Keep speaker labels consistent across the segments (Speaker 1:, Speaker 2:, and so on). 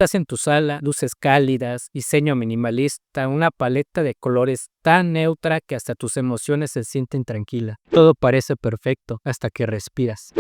Speaker 1: Estás en tu sala, luces cálidas, diseño minimalista, una paleta de colores tan neutra que hasta tus emociones se sienten tranquilas. Todo parece perfecto hasta que respiras.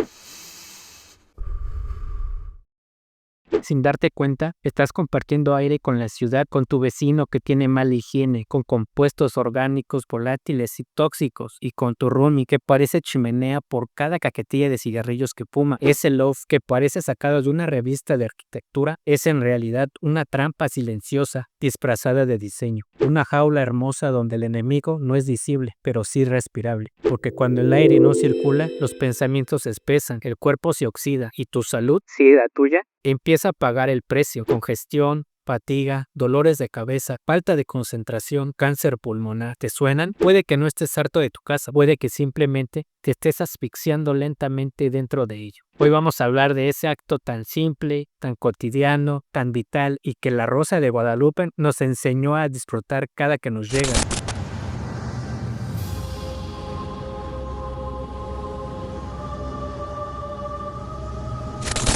Speaker 1: Sin darte cuenta, estás compartiendo aire con la ciudad, con tu vecino que tiene mala higiene, con compuestos orgánicos volátiles y tóxicos, y con tu roomie que parece chimenea por cada cajetilla de cigarrillos que fuma. Ese loft que parece sacado de una revista de arquitectura es en realidad una trampa silenciosa disfrazada de diseño. Una jaula hermosa donde el enemigo no es visible, pero sí respirable. Porque cuando el aire no circula, los pensamientos se espesan, el cuerpo se oxida y tu salud, sí, la tuya, empieza a pagar el precio. Congestión, fatiga, dolores de cabeza, falta de concentración, cáncer pulmonar. ¿Te suenan? Puede que no estés harto de tu casa, puede que simplemente te estés asfixiando lentamente dentro de ello. Hoy vamos a hablar de ese acto tan simple, tan cotidiano, tan vital y que la Rosa de Guadalupe nos enseñó a disfrutar cada que nos llega.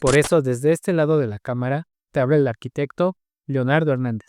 Speaker 1: Por eso, desde este lado de la cámara, te habla el arquitecto Leonardo Hernández.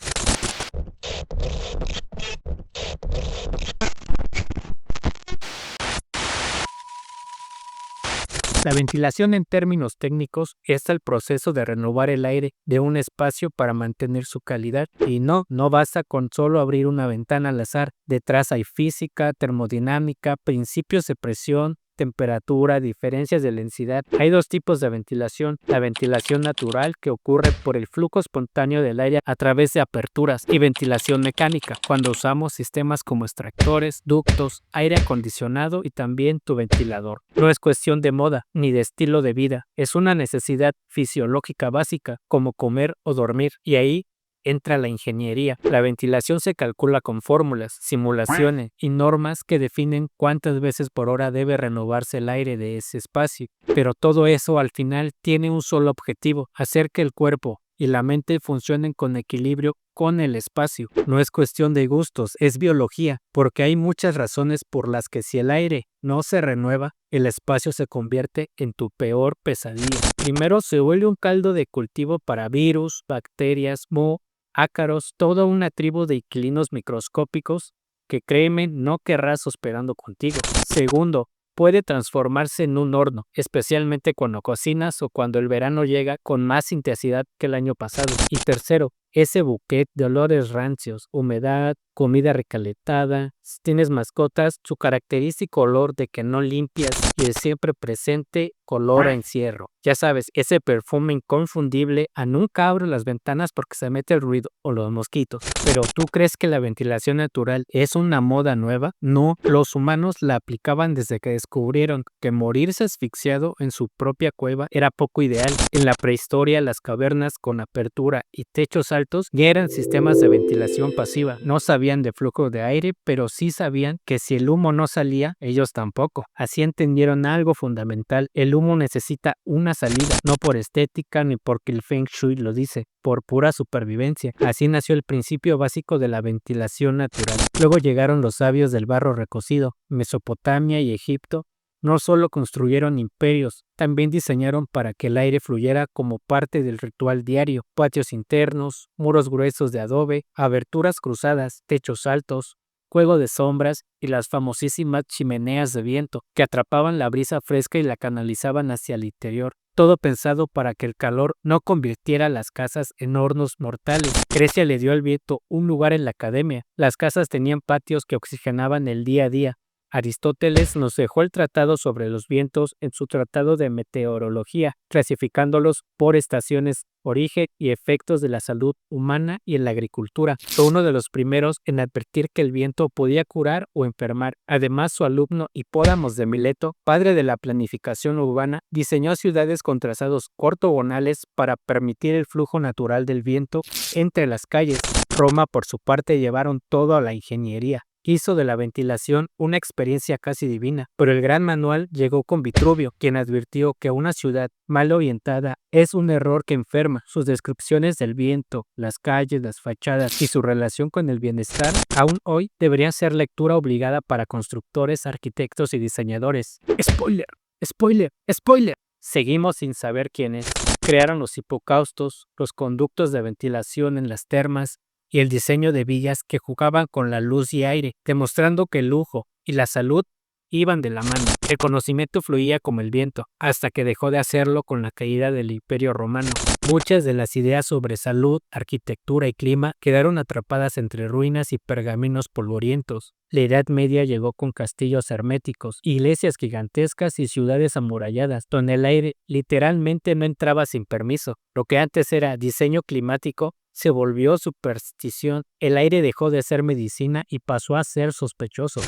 Speaker 1: La ventilación en términos técnicos es el proceso de renovar el aire de un espacio para mantener su calidad. Y no basta con solo abrir una ventana al azar. Detrás hay física, termodinámica, principios de presión, temperatura, diferencias de densidad. Hay dos tipos de ventilación: la ventilación natural, que ocurre por el flujo espontáneo del aire a través de aperturas, y ventilación mecánica, cuando usamos sistemas como extractores, ductos, aire acondicionado y también tu ventilador. No es cuestión de moda ni de estilo de vida, es una necesidad fisiológica básica, como comer o dormir, y ahí entra la ingeniería. La ventilación se calcula con fórmulas, simulaciones y normas que definen cuántas veces por hora debe renovarse el aire de ese espacio. Pero todo eso al final tiene un solo objetivo: hacer que el cuerpo y la mente funcionen con equilibrio con el espacio. No es cuestión de gustos, es biología, porque hay muchas razones por las que si el aire no se renueva, el espacio se convierte en tu peor pesadilla. Primero, se vuelve un caldo de cultivo para virus, bacterias, moho, ácaros, toda una tribu de inquilinos microscópicos que, créeme, no querrás hospedando contigo. Segundo, puede transformarse en un horno, especialmente cuando cocinas o cuando el verano llega con más intensidad que el año pasado. Y tercero, ese buquet de olores rancios, humedad, comida recalentada. Si tienes mascotas, su característico olor de que no limpias y el siempre presente olor a encierro. Ya sabes, ese perfume inconfundible. A nunca abro las ventanas porque se mete el ruido o los mosquitos. Pero ¿tú crees que la ventilación natural es una moda nueva? No, los humanos la aplicaban desde que descubrieron que morirse asfixiado en su propia cueva era poco ideal. En la prehistoria, las cavernas con apertura y techos altos ya eran sistemas de ventilación pasiva. No sabían de flujo de aire, pero sí sabían que si el humo no salía, ellos tampoco. Así entendieron algo fundamental: el humo necesita una salida, no por estética ni porque el Feng Shui lo dice, por pura supervivencia. Así nació el principio básico de la ventilación natural. Luego llegaron los sabios del barro recocido. Mesopotamia y Egipto no solo construyeron imperios, también diseñaron para que el aire fluyera como parte del ritual diario: patios internos, muros gruesos de adobe, aberturas cruzadas, techos altos, juego de sombras y las famosísimas chimeneas de viento que atrapaban la brisa fresca y la canalizaban hacia el interior. Todo pensado para que el calor no convirtiera las casas en hornos mortales. Grecia le dio al viento un lugar en la academia. Las casas tenían patios que oxigenaban el día a día. Aristóteles nos dejó el tratado sobre los vientos en su tratado de meteorología, clasificándolos por estaciones, origen y efectos de la salud humana y en la agricultura. Fue uno de los primeros en advertir que el viento podía curar o enfermar. Además, su alumno Hipódamo de Mileto, padre de la planificación urbana, diseñó ciudades con trazados ortogonales para permitir el flujo natural del viento entre las calles. Roma, por su parte, llevaron todo a la ingeniería. Hizo de la ventilación una experiencia casi divina, pero el gran manual llegó con Vitruvio, quien advirtió que una ciudad mal orientada es un error que enferma. Sus descripciones del viento, las calles, las fachadas y su relación con el bienestar aún hoy deberían ser lectura obligada para constructores, arquitectos y diseñadores. ¡Spoiler! ¡Spoiler! ¡Spoiler! Seguimos sin saber quién es. Crearon los hipocaustos, los conductos de ventilación en las termas y el diseño de villas que jugaban con la luz y aire, demostrando que el lujo y la salud iban de la mano. El conocimiento fluía como el viento, hasta que dejó de hacerlo con la caída del Imperio Romano. Muchas de las ideas sobre salud, arquitectura y clima quedaron atrapadas entre ruinas y pergaminos polvorientos. La Edad Media llegó con castillos herméticos, iglesias gigantescas y ciudades amuralladas, donde el aire literalmente no entraba sin permiso. Lo que antes era diseño climático se volvió superstición. El aire dejó de ser medicina y pasó a ser sospechoso.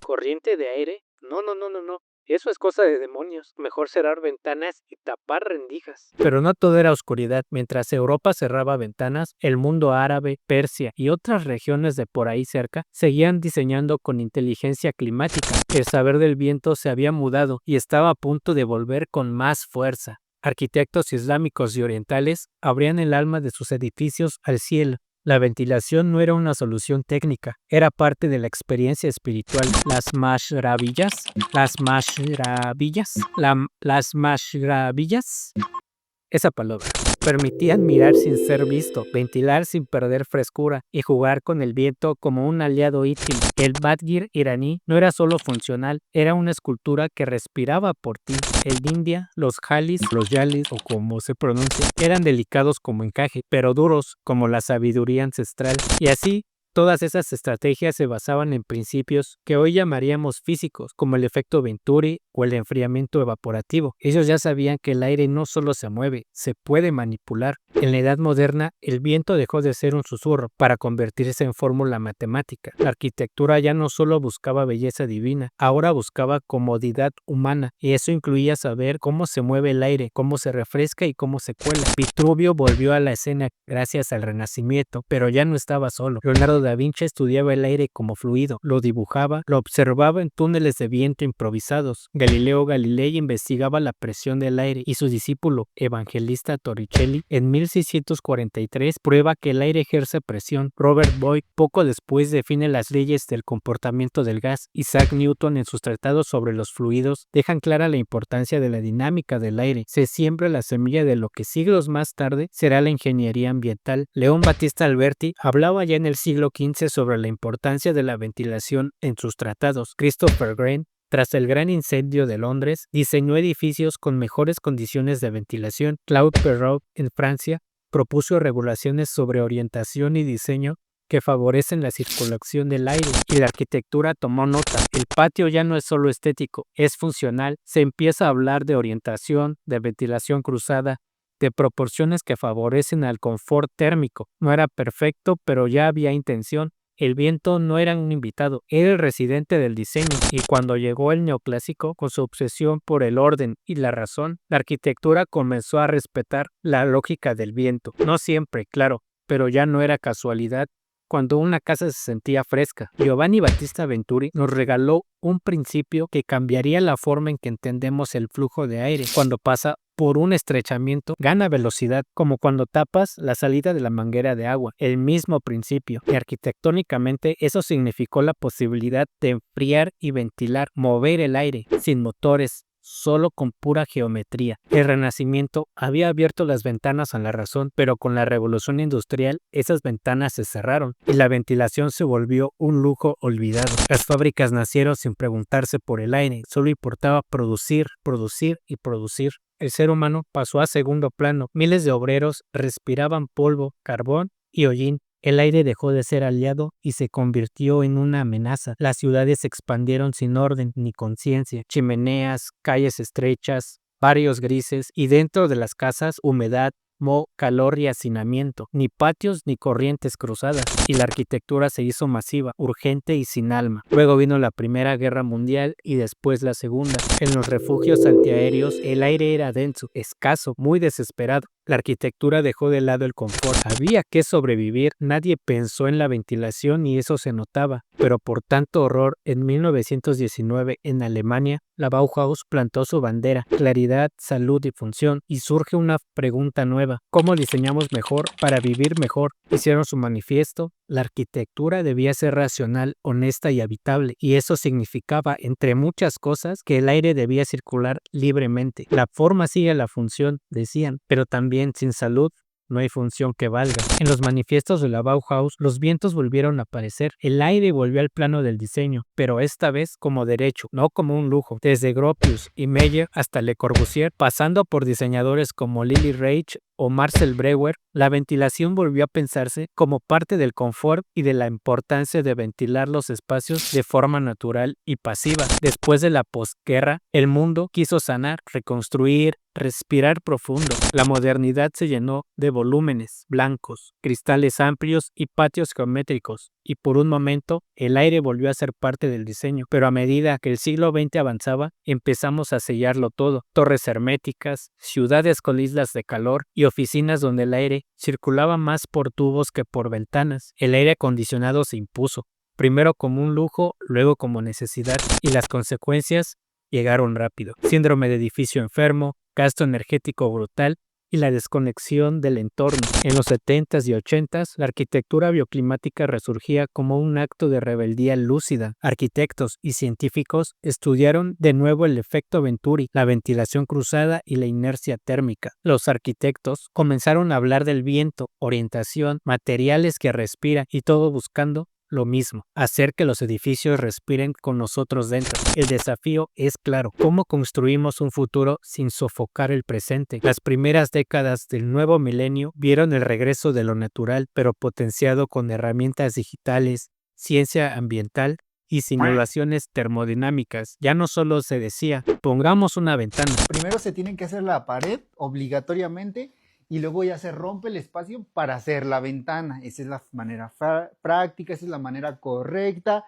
Speaker 1: ¿Corriente de aire? No. Eso es cosa de demonios. Mejor cerrar ventanas y tapar rendijas. Pero no todo era oscuridad. Mientras Europa cerraba ventanas, el mundo árabe, Persia y otras regiones de por ahí cerca seguían diseñando con inteligencia climática. El saber del viento se había mudado y estaba a punto de volver con más fuerza. Arquitectos islámicos y orientales abrían el alma de sus edificios al cielo. La ventilación no era una solución técnica, era parte de la experiencia espiritual. Las mashrabillas, esa palabra, permitían mirar sin ser visto, ventilar sin perder frescura y jugar con el viento como un aliado íntimo. El Badgir iraní no era solo funcional, era una escultura que respiraba por ti. El India, los jalis, los yalis o como se pronuncia, eran delicados como encaje, pero duros como la sabiduría ancestral. Y así, todas esas estrategias se basaban en principios que hoy llamaríamos físicos, como el efecto Venturi o el enfriamiento evaporativo. Ellos ya sabían que el aire no solo se mueve, se puede manipular. En la Edad Moderna, el viento dejó de ser un susurro para convertirse en fórmula matemática. La arquitectura ya no solo buscaba belleza divina, ahora buscaba comodidad humana, y eso incluía saber cómo se mueve el aire, cómo se refresca y cómo se cuela. Vitruvio volvió a la escena gracias al Renacimiento, pero ya no estaba solo. Leonardo da Vinci estudiaba el aire como fluido, lo dibujaba, lo observaba en túneles de viento improvisados. Galileo Galilei investigaba la presión del aire y su discípulo Evangelista Torricelli en 1643 prueba que el aire ejerce presión. Robert Boyle poco después define las leyes del comportamiento del gas. Isaac Newton en sus tratados sobre los fluidos dejan clara la importancia de la dinámica del aire. Se siembra la semilla de lo que siglos más tarde será la ingeniería ambiental. León Battista Alberti hablaba ya en el siglo XV sobre la importancia de la ventilación en sus tratados. Christopher Wren, tras el gran incendio de Londres, diseñó edificios con mejores condiciones de ventilación. Claude Perrault, en Francia, propuso regulaciones sobre orientación y diseño que favorecen la circulación del aire, y la arquitectura tomó nota. El patio ya no es solo estético, es funcional. Se empieza a hablar de orientación, de ventilación cruzada, de proporciones que favorecen al confort térmico. No era perfecto, pero ya había intención. El viento no era un invitado, era el residente del diseño, y cuando llegó el neoclásico, con su obsesión por el orden y la razón, la arquitectura comenzó a respetar la lógica del viento. No siempre, claro, pero ya no era casualidad cuando una casa se sentía fresca. Giovanni Battista Venturi nos regaló un principio que cambiaría la forma en que entendemos el flujo de aire. Cuando pasa por un estrechamiento, gana velocidad, como cuando tapas la salida de la manguera de agua. El mismo principio. Y arquitectónicamente eso significó la posibilidad de enfriar y ventilar, mover el aire, sin motores, solo con pura geometría. El Renacimiento había abierto las ventanas a la razón, pero con la revolución industrial esas ventanas se cerraron y la ventilación se volvió un lujo olvidado. Las fábricas nacieron sin preguntarse por el aire, solo importaba producir, producir y producir. El ser humano pasó a segundo plano. Miles de obreros respiraban polvo, carbón y hollín. El aire dejó de ser aliado y se convirtió en una amenaza. Las ciudades se expandieron sin orden ni conciencia. Chimeneas, calles estrechas, barrios grises y dentro de las casas humedad, moho, calor y hacinamiento. Ni patios ni corrientes cruzadas. Y la arquitectura se hizo masiva, urgente y sin alma. Luego vino la Primera Guerra Mundial y después la Segunda. En los refugios antiaéreos el aire era denso, escaso, muy desesperado. La arquitectura dejó de lado el confort. Había que sobrevivir. Nadie pensó en la ventilación y eso se notaba. pero por tanto horror, en 1919 en Alemania, la Bauhaus plantó su bandera, claridad, salud y función, y surge una pregunta nueva: ¿cómo diseñamos mejor para vivir mejor? Hicieron su manifiesto: la arquitectura debía ser racional, honesta y habitable, y eso significaba, entre muchas cosas, que el aire debía circular libremente. La forma sigue la función, decían, pero también sin salud no hay función que valga. En los manifiestos de la Bauhaus, los vientos volvieron a aparecer. El aire volvió al plano del diseño, pero esta vez como derecho, no como un lujo. Desde Gropius y Meyer hasta Le Corbusier, pasando por diseñadores como Lily Reich o Marcel Breuer, la ventilación volvió a pensarse como parte del confort y de la importancia de ventilar los espacios de forma natural y pasiva. Después de la posguerra, el mundo quiso sanar, reconstruir, respirar profundo. La modernidad se llenó de volúmenes blancos, cristales amplios y patios geométricos, y por un momento el aire volvió a ser parte del diseño. Pero a medida que el siglo XX avanzaba, empezamos a sellarlo todo: torres herméticas, ciudades con islas de calor y oficinas donde el aire circulaba más por tubos que por ventanas. El aire acondicionado se impuso, primero como un lujo, luego como necesidad, y las consecuencias llegaron rápido: síndrome de edificio enfermo, gasto energético brutal y la desconexión del entorno. En los 70s y 80s, la arquitectura bioclimática resurgía como un acto de rebeldía lúcida. Arquitectos y científicos estudiaron de nuevo el efecto Venturi, la ventilación cruzada y la inercia térmica. Los arquitectos comenzaron a hablar del viento, orientación, materiales que respiran, y todo buscando lo mismo: hacer que los edificios respiren con nosotros dentro. El desafío es claro: ¿cómo construimos un futuro sin sofocar el presente? Las primeras décadas del nuevo milenio vieron el regreso de lo natural, pero potenciado con herramientas digitales, ciencia ambiental y simulaciones termodinámicas. Ya no solo se decía, pongamos una ventana.
Speaker 2: Primero se tiene que hacer la pared obligatoriamente, y luego ya se rompe el espacio para hacer la ventana. Esa es la manera práctica, esa es la manera correcta,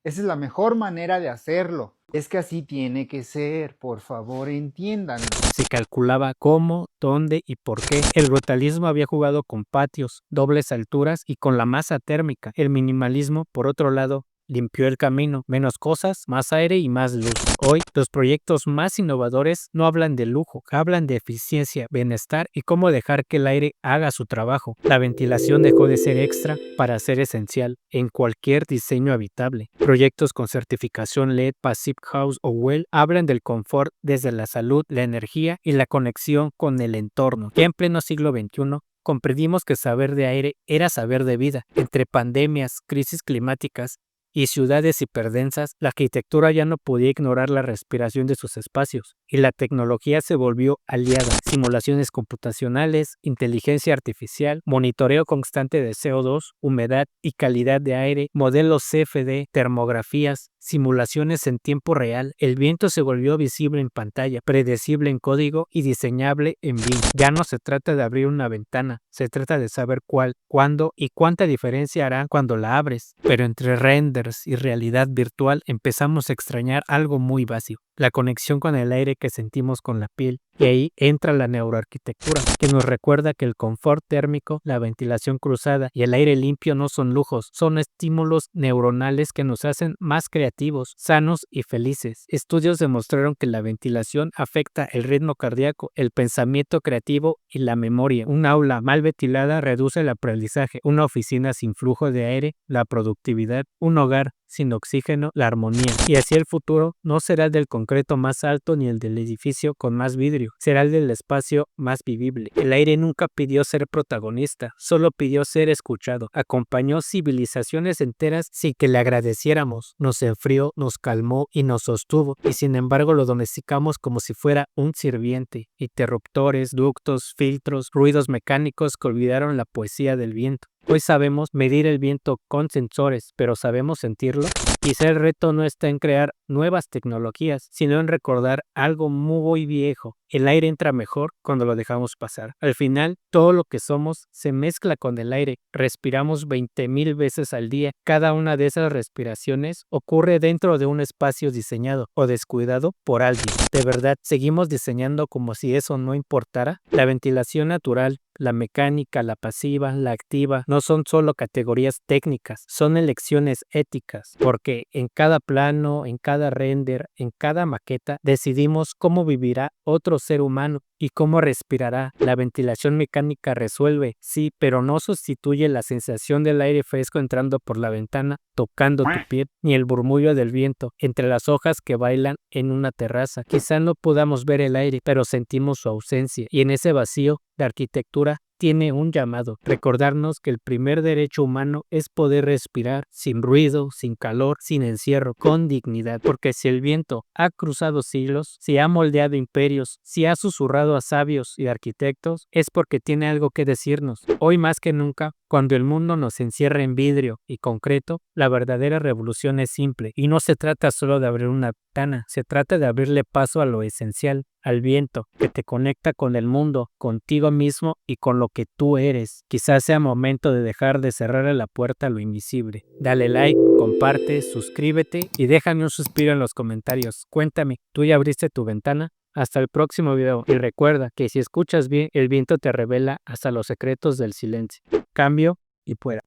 Speaker 2: esa es la mejor manera de hacerlo. Es que así tiene que ser, por favor entiéndanlo.
Speaker 1: Se calculaba cómo, dónde y por qué. El brutalismo había jugado con patios, dobles alturas y con la masa térmica. El minimalismo, por otro lado, limpió el camino: menos cosas, más aire y más luz. Hoy, los proyectos más innovadores no hablan de lujo, hablan de eficiencia, bienestar y cómo dejar que el aire haga su trabajo. La ventilación dejó de ser extra para ser esencial en cualquier diseño habitable. Proyectos con certificación LED, Passive House o WELL hablan del confort desde la salud, la energía y la conexión con el entorno. Ya en pleno siglo XXI, comprendimos que saber de aire era saber de vida. Entre pandemias, crisis climáticas y ciudades hiperdensas, la arquitectura ya no podía ignorar la respiración de sus espacios, y la tecnología se volvió aliada. Simulaciones computacionales, inteligencia artificial, monitoreo constante de CO2, humedad y calidad de aire, modelos CFD, termografías, simulaciones en tiempo real. El viento se volvió visible en pantalla, predecible en código y diseñable en BIM. Ya no se trata de abrir una ventana, se trata de saber cuál, cuándo y cuánta diferencia hará cuando la abres. Pero entre renders y realidad virtual empezamos a extrañar algo muy básico: la conexión con el aire que sentimos con la piel. Y ahí entra la neuroarquitectura, que nos recuerda que el confort térmico, la ventilación cruzada y el aire limpio no son lujos, son estímulos neuronales que nos hacen más creativos, sanos y felices. Estudios demostraron que la ventilación afecta el ritmo cardíaco, el pensamiento creativo y la memoria. Un aula mal ventilada reduce el aprendizaje, una oficina sin flujo de aire, la productividad, un hogar sin oxígeno, la armonía. Y así el futuro no será el del concreto más alto ni el del edificio con más vidrio, será el del espacio más vivible. El aire nunca pidió ser protagonista, solo pidió ser escuchado. Acompañó civilizaciones enteras sin que le agradeciéramos. Nos enfrió, nos calmó y nos sostuvo, y sin embargo lo domesticamos como si fuera un sirviente. Interruptores, ductos, filtros, ruidos mecánicos que olvidaron la poesía del viento. Hoy sabemos medir el viento con sensores, pero ¿sabemos sentirlo? Quizá el reto no está en crear nuevas tecnologías, sino en recordar algo muy viejo: el aire entra mejor cuando lo dejamos pasar. Al final, todo lo que somos se mezcla con el aire. Respiramos 20,000 veces al día. Cada una de esas respiraciones ocurre dentro de un espacio diseñado o descuidado por alguien. ¿De verdad seguimos diseñando como si eso no importara? La ventilación natural, La mecánica, la pasiva, la activa, no son solo categorías técnicas, son elecciones éticas, porque en cada plano, en cada render, en cada maqueta, decidimos cómo vivirá otro ser humano y cómo respirará. La ventilación mecánica resuelve, sí, pero no sustituye la sensación del aire fresco entrando por la ventana, tocando tu piel, ni el murmullo del viento entre las hojas que bailan en una terraza. Quizá no podamos ver el aire, pero sentimos su ausencia, y en ese vacío, la arquitectura tiene un llamado, recordarnos que el primer derecho humano es poder respirar sin ruido, sin calor, sin encierro, con dignidad, porque si el viento ha cruzado siglos, si ha moldeado imperios, si ha susurrado a sabios y arquitectos, es porque tiene algo que decirnos. Hoy más que nunca, cuando el mundo nos encierra en vidrio y concreto, la verdadera revolución es simple, y no se trata solo de abrir una ventana, se trata de abrirle paso a lo esencial, al viento, que te conecta con el mundo, contigo mismo y con lo que tú eres. Quizás sea momento de dejar de cerrar la puerta a lo invisible. Dale like, comparte, suscríbete y déjame un suspiro en los comentarios. Cuéntame, ¿tú ya abriste tu ventana? Hasta el próximo video, y recuerda que si escuchas bien, el viento te revela hasta los secretos del silencio. Cambio y fuera.